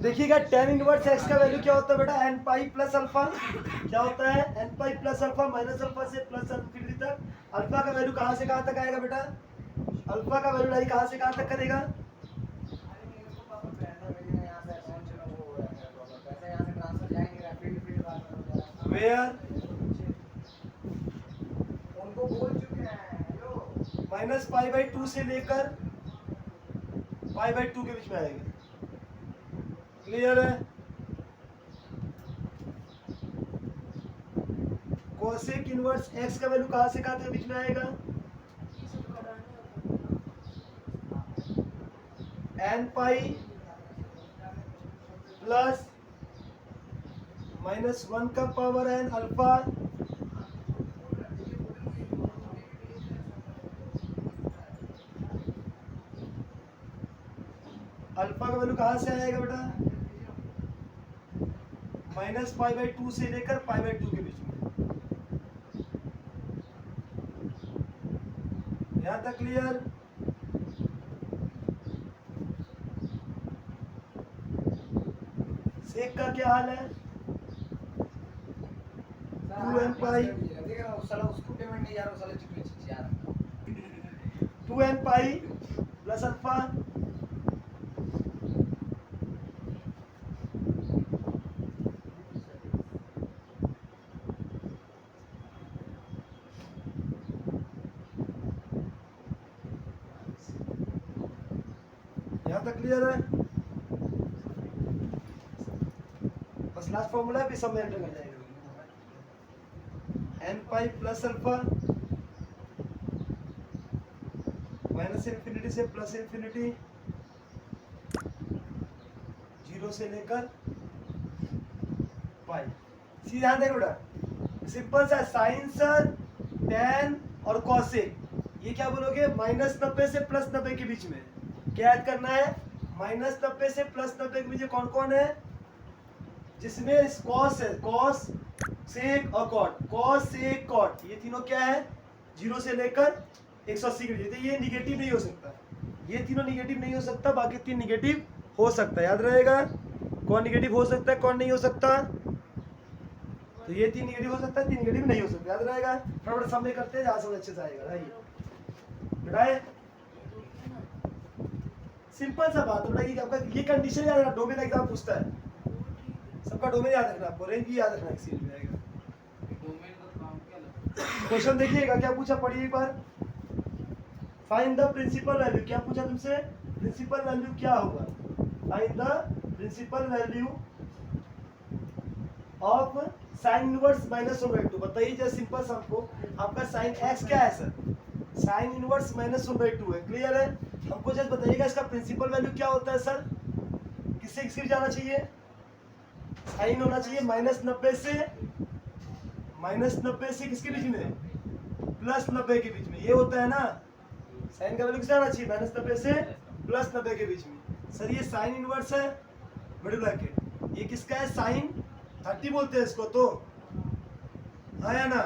देखिएगा tan inverse x का value क्या होता है बेटा, n पाई प्लस अल्फा। क्या होता है, n pi plus alpha minus alpha से प्लस इंफिनिटी तक। अल्फा का वैल्यू कहाँ से कहाँ तक आएगा बेटा, अल्फा का वैल्यू ढाई कहाँ से कहाँ तक करेगा, वेयर उनको बोल चुके हैं माइनस पाई बाई 2 से लेकर पाई बाई 2 के बीच में आएगा। क्लियर है। कोसेक इनवर्स x का वैल्यू कहाँ से कहाँ तक बीच में आएगा, n पाई प्लस माइनस 1 का पावर n अल्फा अल्फा का वैल्यू कहाँ से आएगा बेटा, माइनस पाई बाई 2 से लेकर पाई बाई 2 के बीच में। यहाँ तक क्लियर। सेक का क्या हाल है, 2n पाई उसको पेमेंट नहीं यार, साले चिकनी चीज यार 2n पाई प्लस अल्फा यहाँ तक क्लियर है। बस लास्ट फॉर्मूला है, फिर सब में एंटर कर जाएगा। n pi plus alpha minus infinity से प्लस इंफिनिटी, 0 से लेकर पाई। सीधा ध्यान देना बेटा, सिंपल सा साइन सर tan और कॉसेक, ये क्या बोलोगे, माइनस 90 से प्लस 90 के बीच में क्या ऐड करना है, माइनस 90 से प्लस 90 के बीच में कौन कौन है, जिसमें कॉस है, कॉस सेक और कॉट, कॉस सेक कॉट, ये तीनों क्या है 0 से लेकर 180 के बीच। ये निगेटिव नहीं हो सकता, ये तीनों निगेटिव नहीं हो सकता, बाकी तीन निगेटिव हो सकता है। याद रहेगा कौन निगेटिव हो सकता है कौन नहीं हो सकता, तो ये तीन निगेटिव हो सकता है, तीन निगेटिव नहीं हो सकता। याद रहेगा, फटाफट सामने करते हैं, जहाँ समझ अच्छे से आएगा। बेटा सिंपल सा बात बेटा, ये आपका ये कंडीशन याद रखना, डोमेन एग्जाम पूछता है, सबका डोमेन याद रखना, आपको रेंज भी याद रखना, एक्सील में आएगा। क्वेश्चन देखिएगा क्या पूछा, पढ़िए एक बार। फाइंड द प्रिंसिपल वैल्यू, क्या पूछा तुमसे, प्रिंसिपल वैल्यू क्या होगा, find the principal value of sine inverse minus 1/2। बताइए जैसे सिंपल सा, हमको आपका साइन x क्या है सर, साइन इनवर्स माइनस 1/2 है। क्लियर है। हमको जस्ट बताइएगा इसका प्रिंसिपल वैल्यू क्या होता है सर, किससे किसके जाना चाहिए, साइन होना चाहिए माइनस 90 से किसके बीच में, प्लस 90 के बीच में, ये होता है ना। साइन का वैल्यू किससे आना चाहिए, माइनस 90 से प्लस 90 के बीच में। सर ये साइन इनवर्स है, मिडिल ब्रैकेट, ये किसका है, साइन 30 बोलते हैं इसको, तो हाँ या ना,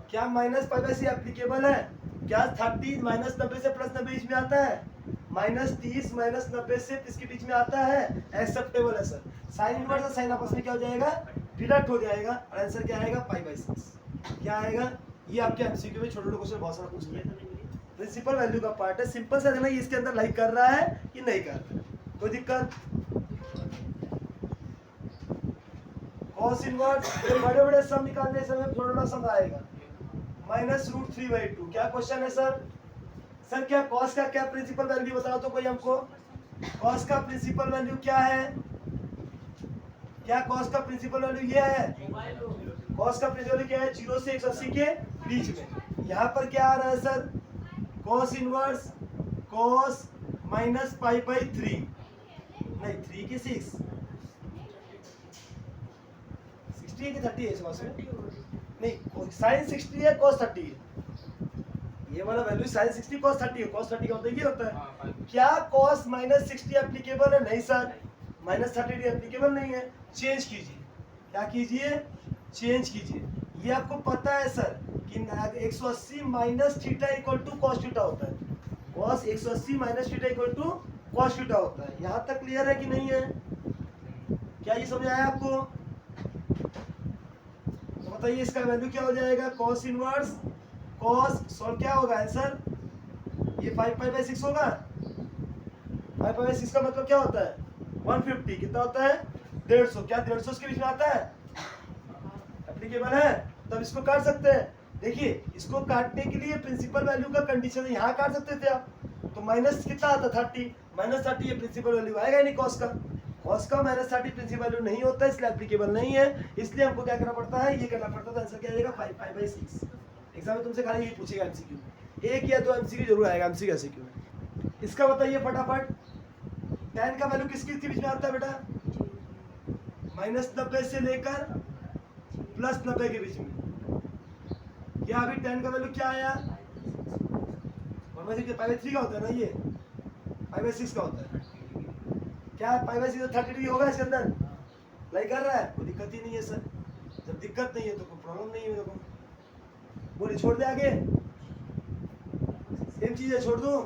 क्या minus pi by C applicable है, क्या 30 माइनस 90 से प्लस 90 बीच में आता है, माइनस 30 माइनस 90 से इसके बीच में आता है, एक्सेप्टेबल है सर। साइन इनवर्स और साइन आपस में क्या हो जाएगा, डिडक्ट हो जाएगा, और आंसर क्या आएगा, पाई बाई 6। क्या आएगा, ये आपके एमसीक्यू में छोटे छोटे क्वेश्चन बहुत सारा पूछ लिया। प्रिंसिपल वैल्यू का पार्ट है, सिंपल सा देना, इसके अंदर लाइक कर रहा है कि नहीं कर रहा है, कोई दिक्कत। कॉस इनवर्स बड़े बड़े सम निकालने समय थोड़ा थोड़ा सम आएगा, -√3/2। क्या क्वेश्चन है सर, सर क्या कॉस का क्या प्रिंसिपल वैल्यू बताओ तो कोई हमको, कॉस का प्रिंसिपल वैल्यू क्या है, क्या कॉस का प्रिंसिपल वैल्यू ये है, कॉस का प्रिंसिपल वैल्यू क्या है, 0 से 180 के बीच में। यहाँ पर क्या आ रहा है sir, cos inverse cos minus pi by 3, नहीं 3 की 6, 60 की 30 है इस बात में, नहीं साइन 60 है कॉस 30 है, ये वाला वैल्यू साइन 60 कॉस 30 है, कॉस 30 का होता है ये होता है। क्या कॉस माइनस 60 एप्लीकेबल है, नहीं सर, माइनस 30 एप्लीकेबल नहीं है, चेंज कीजिए, क्या कीजिए, चेंज कीजिए। ये आपको पता है सर कि 180 minus theta equal to cos theta होता है, cos 180 minus theta equal to cos theta होता है। यहाँ तक क्लियर है कि नहीं है, बताइए, समझ आया आपको? तो बताइए इसका वैल्यू क्या हो जाएगा? कॉस इनवर्स कॉस, सॉल्व क्या होगा आंसर? ये 5 पाई/6 होगा। 5 पाई/6 का मतलब क्या होता है? 150। कितना होता है? 150। क्या 150 के बीच में आता है? एप्लीकेबल है, तब इसको काट सकते हैं। देखिए, इसको काटने के लिए प्रिंसिपल वैल्यू का कंडीशन यहाँ काट सकते थे आप। तो माइनस कितना आता? 30। -30 ये प्रिंसिपल वैल्यू आएगा नहीं कॉस का। कॉस का -30 प्रिंसिपल वैल्यू नहीं होता, इसलिए एप्लीकेबल नहीं है। इसलिए हमको क्या करना पड़ता है? ये करना पड़ता है। तो आंसर क्या आएगा? 5 पाई/6। एग्जाम में तुमसे खाली यही पूछेगा एमसीक्यू में, 1 या 2 एमसीक्यू जरूर आएगा एमसीक्यू एमसीक्यू में। इसका बताइए फटाफट, tan का वैल्यू किसके बीच में आता है बेटा? -90 से लेकर +90 के बीच में। क्या अभी tan का वैल्यू क्या आया? 1/3 का होता है ना, ये 5/6 का होता है। क्या 5/6 30 डिग्री होगा इसके अंदर? अप्लाई कर रहा है, कोई दिक्कत ही नहीं है सर। जब दिक्कत नहीं है तो कोई प्रॉब्लम नहीं है मेरे को। बोलिए छोड़ दे आगे, सेम चीज है, छोड़ दूं?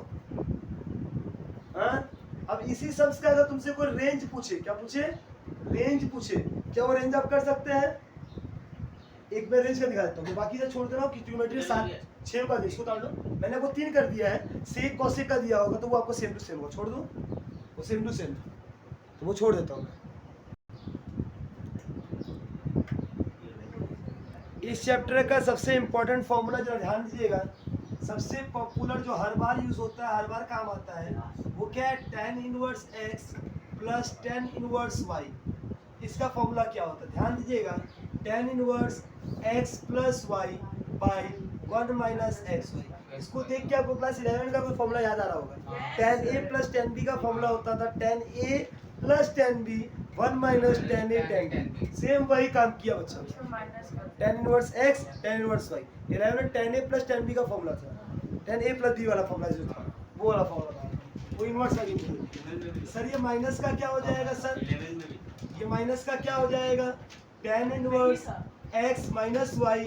हाँ, अब इसी सम्स का अगर तुमसे कोई रेंज पूछे, क्या पूछे? रेंज पूछे, क्या वो रेंज आप कर सकते हैं? एक मैं रेंज का दिखा देता हूँ, बाकी से छोड़ दे रहा हूँ कि ज्योमेट्री 7-6 का इसको उतार लो। मैंने आपको 3 कर दिया है, सेक कॉसेक का दिया होगा तो वो आपको सेम टू सेम होगा। छोड़ दूं? वो सेम टू सेम, तो वो छोड़ देता हूँ मैं। इस चैप्टर का सबसे इंपॉर्टेंट फॉर्मूला जो ध्यान दीजिएगा, सबसे पॉपुलर जो हर बार यूज होता है, हर बार काम आता है, वो क्या है? tan inverse x plus tan inverse y। इसका फॉर्मूला क्या होता है? ध्यान दीजिएगा, tan inverse x plus y by 1 minus x y. इसको देख के आपको क्लास 11 का कोई फॉर्मूला याद आ रहा होगा। tan a plus tan b का फॉर्मूला होता था tan a plus tan b 1 minus tan a tan b। Same वही काम किया बच्चा। tan inverse x tan inverse y 11 में tan a plus tan b का फॉर्मूला था। tan a प्लस b वाला फॉर्मूला जो था, वो वाला फॉर्मूला था, वो इनवर्स वाली थी। सर ये माइनस का क्या हो जाएगा सर? ये माइनस का क्या हो जाएगा? tan inverse x minus y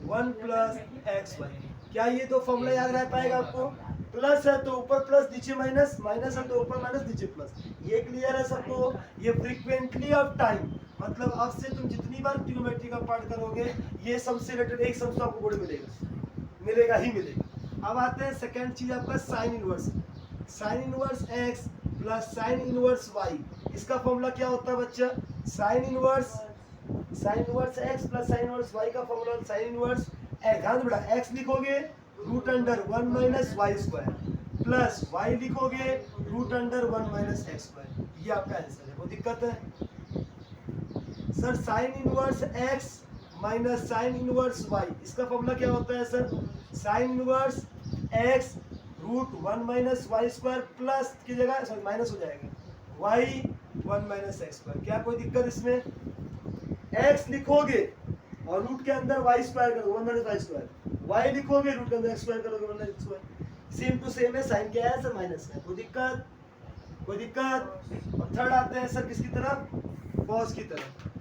1 plus x y. क्या ये दो फॉर्मूला याद रह पाएगा आपको? प्लस है तो ऊपर प्लस, नीचे माइनस, माइनस है तो ऊपर माइनस, नीचे प्लस। ये क्लियर है सबको? ये फ्रीक्वेंटली ऑफ टाइम, मतलब अब से तुम जितनी बार ट्रिग्नोमेट्री का पार्ट करोगे, ये सबसे रिलेटेड एक सम आपको बोर्ड मिलेगा ही मिलेगा। अब आते हैं सेकंड चीज आपका sine inverse. Sine inverse x plus sine inverse y, इसका फॉर्मूला क्या होता है बच्चा? Sine inverse x plus sine inverse y का फॉर्मूला साइन इनवर्स x। ध्यान दो बेटा, x लिखोगे root under 1 minus y square plus y लिखोगे root under 1 minus x square. ये आपका आंसर है। कोई दिक्कत है? Sir sine inverse x minus sine inverse y, इसका फॉर्मूला क्या होता है sir? Sine inverse x root 1 minus y square plus की जगह सॉरी माइनस हो जाएगा y 1 माइनस एक्स स्क्वायर। क्या कोई दिक्कत इसमें? x लिखोगे और रूट के अंदर y स्क्वायर करोगे 1 माइनस वाई स्क्वायर, y लिखोगे रूट के अंदर x स्क्वायर करोगे 1 minus square. Same to same है, साइन क्या है सर? माइनस है। कोई दिक्कत? कोई दिक्कत? और थर्ड आते हैं सर किसकी तरफ? कॉस की तरफ।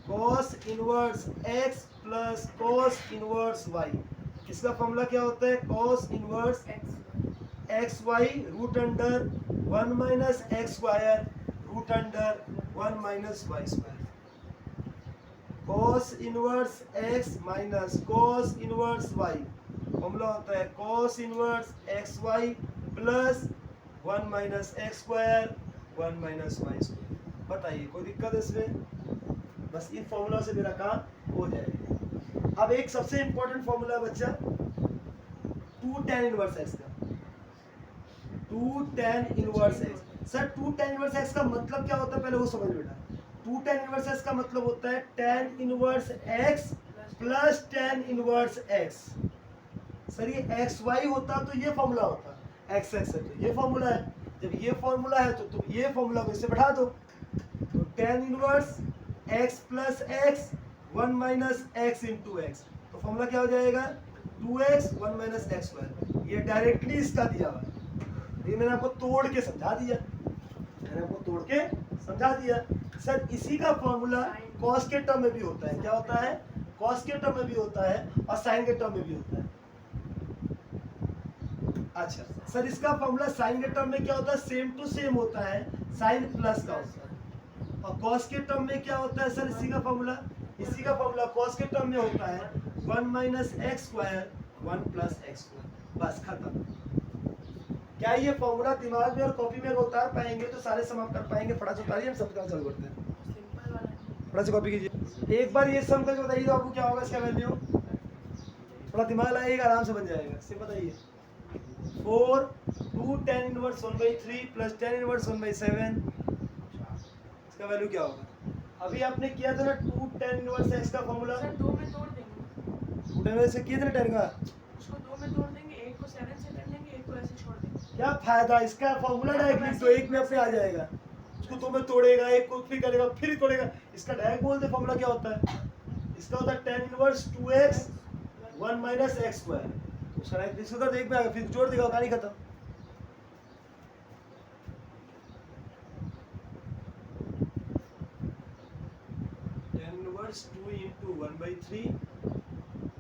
Cos inverse x plus cos inverse y, इसका फॉर्मूला क्या होता है? Cos inverse x y root under 1 minus x square root under 1 minus y square. Cos inverse x minus cos inverse y, formula होता है cos inverse x y plus 1 minus x square 1 minus y square. बताइए कोई दिक्कत है इसमें? बस इन formula से मेरा काम हो जाएगा। अब एक सबसे इंपॉर्टेंट फॉर्मूला है बच्चा 2 tan इनवर्स x का। 2 tan inverse x। Sir 2 tan inverse x का मतलब क्या होता है पहले वो समझ बेटा। 2 tan इनवर्स x का मतलब होता है tan inverse x plus tan inverse x। Sir ये xy होता तो ये फॉर्मूला होता, x है तो ये फॉर्मूला है। जब ये फॉर्मूला है तो तुम ये फॉर्मूला को इससे बढ़ा दो, तो tan inverse x plus x 1 minus x into x, तो फॉर्मूला क्या हो जाएगा? 2x 1 minus x square. ये डायरेक्टली इसका दिया हुआ है, ये मैंने आपको तोड़ के समझा दिया। सर इसी का फॉर्मूला कॉस के टर्म में भी होता है। क्या होता है? कॉस के टर्म में भी होता है और साइन के टर्म में भी होता है। अच्छा सर इसका फॉर्मूला साइन के टर्म में क्या होता है? सेम टू सेम होता है, साइन प्लस का होता है। और कॉस के टर्म में क्या होता है सर? इसी का फॉर्मूला कॉस के टर्म में होता है 1 minus x square 1 plus x square. बस खत्म। क्या ये फॉर्मूला दिमाग में और कॉपी में उतार पाएंगे तो सारे सम आप कर पाएंगे। फटाफट उतारिए, हम सब चालू करते हैं। फटाफट से कॉपी कीजिए। एक बार ये सम करके बताइए तो आपको क्या होगा इसका वैल्यू। थोड़ा दिमाग लगाइएगा, आराम से बन जाएगा। सिर्फ बताइए 4 2 tan inverse 1/3 plus tan inverse 1/7, इसका वैल्यू क्या होगा? अभी आपने किया था ना 2 tan इनवर्स x का फॉर्मूला। सर 2 में तोड़ देंगे। 2 tan इनवर्स से किया था ना tan का। उसको 2 में तोड़ देंगे, एक को 7 से कर लेंगे, एक को ऐसे छोड़ देंगे। क्या फायदा इसका? फॉर्मूला डायरेक्ट लिख दो, एक में अपने आ जाएगा। उसको 2 में तोड़ेगा, एक को फिर करेगा, फिर तोड़ेगा। इसका डायरेक्ट बोल दे फॉर्मूला क्या होता है। इसका होता है tan inverse 2x 1 minus x square. उसका डायरेक्ट इसको कर दे, एक में आ गया, फिर जोड़ देगा, कहानी खत्म। tan इनवर्स 2 into 1/3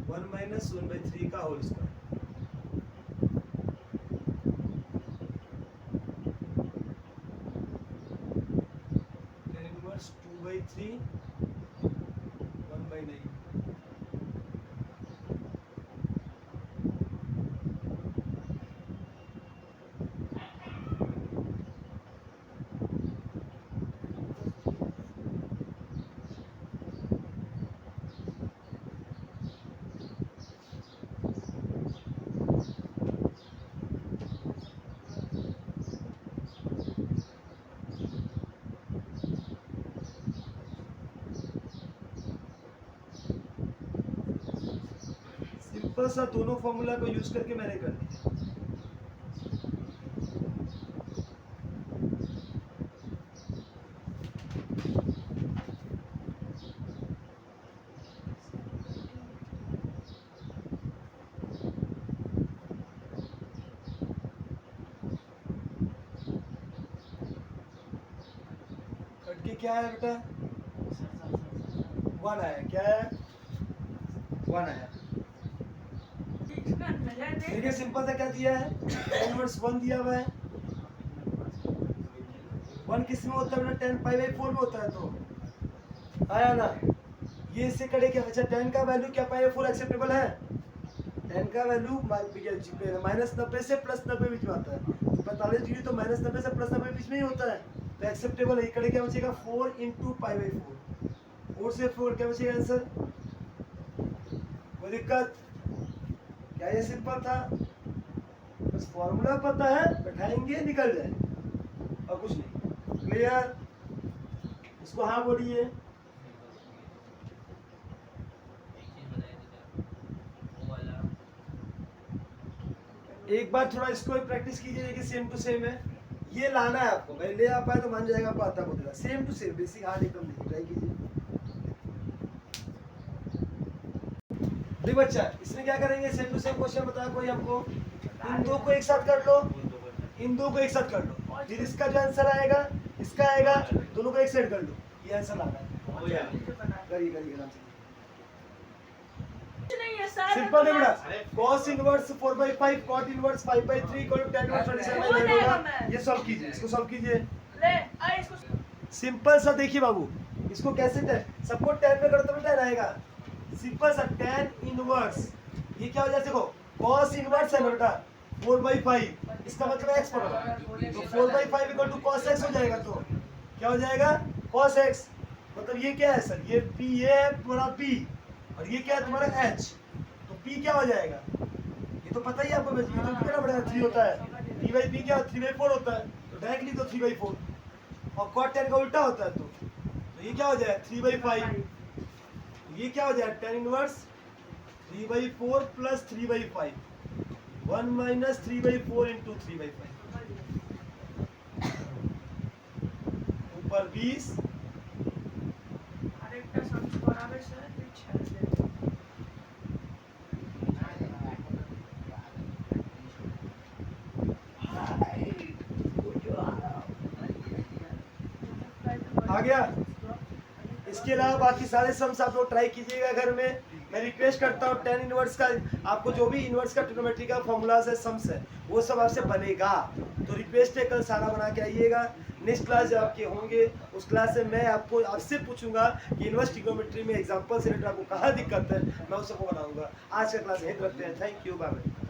1 माइनस 1/3 का whole square. tan inverse 2/3 1/9। Simple सा दोनों फॉर्मूला को यूज करके मैंने कर दिया। कट के क्या है बेटा? 1 आया। क्या है? 1 आया। इसका नजर देखिए देख। सिंपल सा क्या दिया है? tan इनवर्स 1 दिया हुआ है। 1 किस में होता है बेटा? tan π/4 में होता है। तो आया ना? ये इससे कड़े क्या बचा? tan का वैल्यू क्या π/4 एक्सेप्टेबल है? tan का वैल्यू -90 से +90 बीच में आता है। तो 45 डिग्री तो -90 से +90 बीच में ही होता है, तो एक्सेप्टेबल है। कड़े क्या बचेगा? 4 × π/4। 4 से 4 क्या बचेगा आंसर? कोई दिक्कत? क्या ये सिंपल था? बस फॉर्मूला पता है, बैठाएंगे निकल जाए और कुछ नहीं। क्लियर? इसको हाँ बोलिए। एक बार थोड़ा इसको प्रैक्टिस कीजिए कि सेम टू सेम है। ये लाना है आपको, भाई ले आ पाए तो मान जाएगा, आपको आता बोलेगा। Same to same basic hard एकदम नहीं। ट्राई कीजिए। देखो बच्चा, इसमें क्या करेंगे? सेम टू सेम क्वेश्चन बताया कोई हमको। इन दो को एक साथ कर लो, इन दो को एक साथ कर लो, फिर इसका जो आंसर आएगा इसका आएगा, दोनों को एक साथ कर लो। ये आंसर लाना है। करिए करिए आराम से। कुछ नहीं है सर। सिंपल है बेटा। cos inverse 4/5 cot inverse 5/3 equal to tan inverse 27 हो जाएगा होगा। ये सॉल्व कीजिए, इसको सॉल्व कीजिए। ले आ इसको। सिंपल सा देखिए बाबू, इसको कैसे सबको tan में करो तो tan आएगा। सिंपल सा tan इनवर्स, ये क्या हो जाएगा? देखो cos इनवर्स है ना बेटा 4/5, इसका मतलब x पड़ेगा, तो 4/5 इक्वल टू cos x हो जाएगा। तो क्या हो जाएगा? cos x। मतलब ये क्या है सर? ये p, ये है तुम्हारा p, और ये क्या है तुम्हारा h। तो p क्या हो जाएगा? ये तो पता ही है आपको, ये तो कितना बड़ा 3 होता है। 3/p क्या 3/4 होता है, तो डायरेक्टली तो 3/4। और cot tan का उल्टा होता है, तो ये क्या हो जाएगा? 3/5। ये क्या हो जाएगा? tan inverse 3/4 plus 3/5, 1 minus 3/4 into 3/5। ऊपर 20, আরেকটা সামনে করাবে স্যার, ছেড়ে দেন। आ गया। इसके अलावा बाकी सारे सम्स आप लोग ट्राई कीजिएगा घर में। मैं रिक्वेस्ट करता हूँ tan इनवर्स का, आपको जो भी इनवर्स का ट्रिग्नोमेट्री का फॉर्मूलाज है, सम्स है, वो सब आपसे बनेगा। तो रिक्वेस्ट है कल सारा बना के आइएगा। नेक्स्ट क्लास जब आपके होंगे उस क्लास से मैं आपसे पूछूंगा कि इनवर्स ट्रिग्नोमेट्री में एग्जांपल से रिलेटेड आपको कहाँ दिक्कत है, मैं उस सबको बनाऊंगा। आज का क्लास यहीं रखते हैं। Thank you, bye bye.